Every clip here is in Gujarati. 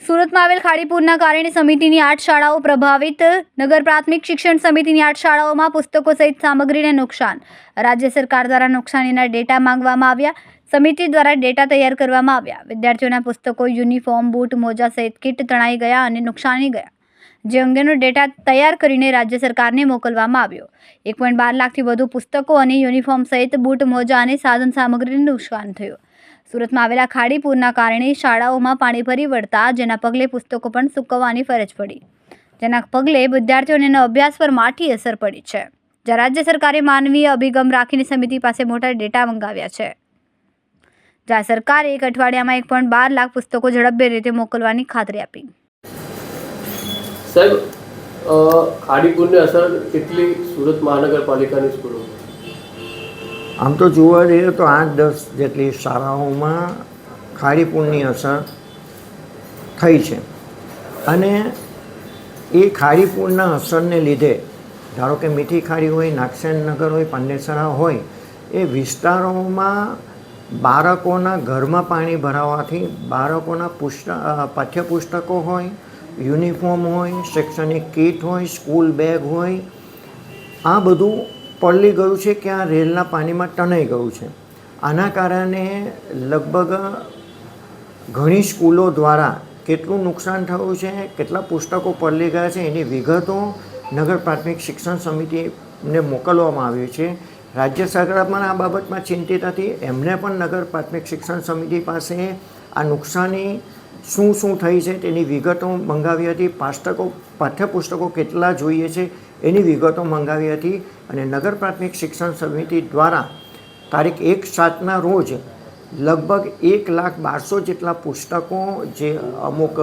સુરતમાં આવેલ ખાડીપુરના કારણે સમિતિની 8 શાળાઓ પ્રભાવિત. નગર પ્રાથમિક શિક્ષણ સમિતિની 8 શાળાઓમાં પુસ્તકો સહિત સામગ્રીને નુકસાન. રાજ્ય સરકાર દ્વારા નુકસાનીના ડેટા માંગવામાં આવ્યા. સમિતિ દ્વારા ડેટા તૈયાર કરવામાં આવ્યા. વિદ્યાર્થીઓના પુસ્તકો, યુનિફોર્મ, બૂટ, મોજા સહિત કીટ તણાઈ ગયા અને નુકસાની ગયા, જે અંગેનો ડેટા તૈયાર કરીને રાજ્ય સરકારને મોકલવામાં આવ્યો. 1.12 લાખથી વધુ પુસ્તકો અને યુનિફોર્મ સહિત બૂટ, મોજા અને સાધન સામગ્રીને નુકસાન થયું. સુરતમાં આવેલા ખાડીપુરના કારણે શાળાઓમાં પાણી ફરી વળતા જેના પગલે પુસ્તકો પણ સૂકવવાની ફરજ પડી, જેના પગલે વિદ્યાર્થીઓને અભ્યાસ પર માઠી અસર પડી છે. જ્યાં રાજ્ય સરકારે માનવીય અભિગમ રાખીને સમિતિ પાસે મોટા ડેટા મંગાવ્યા છે. જ્યાં સરકારે એક અઠવાડિયામાં 1.12 લાખ પુસ્તકો ઝડપભેર રીતે મોકલવાની ખાતરી આપી. સાહેબ, ખાડીપુરની અસર કેટલી સુરત મહાનગરપાલિકાની સ્કૂલો? આમ તો જોવા જઈએ તો 8-10 જેટલી શાળાઓમાં ખાડીપુરની અસર થઈ છે. અને એ ખાડીપુરના અસરને લીધે, ધારો કે મીઠી ખાડી હોય, નાગસેનનગર હોય, પાંડેસરા હોય, એ વિસ્તારોમાં બાળકોના ઘરમાં પાણી ભરાવાથી બાળકોના પાઠ્યપુસ્તકો હોય, યુનિફોર્મ હોય, શૈક્ષણિક કીટ હોય, સ્કૂલ બેગ હોય, આ બધું પલળી ગયું છે કે આ રેલના પાણીમાં ટનાઈ ગયું છે. આના કારણે લગભગ ઘણી સ્કૂલો દ્વારા કેટલું નુકસાન થયું છે, કેટલા પુસ્તકો પલળી ગયા છે, એની વિગતો નગર પ્રાથમિક શિક્ષણ સમિતિને મોકલવામાં આવી છે. રાજ્ય સરકાર પણ આ બાબતમાં ચિંતિત હતી. એમને પણ નગર પ્રાથમિક શિક્ષણ સમિતિ પાસે આ નુકસાની શું થઈ છે તેની વિગતો મંગાવી હતી. પાઠ્યપુસ્તકો કેટલા જોઈએ છે એની વિગતો મંગાવી હતી. અને નગર પ્રાથમિક શિક્ષણ સમિતિ દ્વારા તારીખ 1/7ના રોજ લગભગ 1,12,000 જેટલા પુસ્તકો, જે અમુક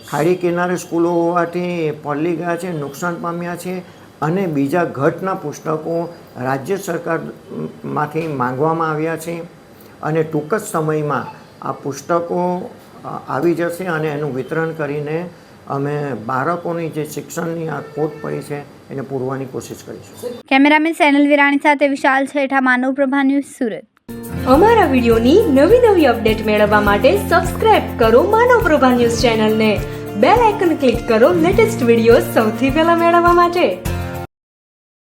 ખાડી કિનારે સ્કૂલો હોવાથી પલળી ગયા છે, નુકસાન પામ્યા છે, અને બીજા ઘટના પુસ્તકો રાજ્ય સરકારમાંથી માંગવામાં આવ્યા છે. અને ટૂંક જ સમયમાં આ પુસ્તકો આવી જશે અને એનું વિતરણ કરીને અમે બાળકોની જે શિક્ષણની આ ખોટ પડી છે એને પૂરવાની કોશિશ કરીશું. કેમેરામેન સેનલ વિરાણી સાથે વિશાલ છેઠા, માનવ પ્રભા ન્યૂઝ, સુરત. અમારા વિડીયોની નવી અપડેટ મેળવવા માટે સબસ્ક્રાઇબ કરો માનવ પ્રભા ન્યૂઝ ચેનલને. બેલ આઇકન ક્લિક કરો લેટેસ્ટ વિડીયો સૌથી પહેલા મેળવવા માટે.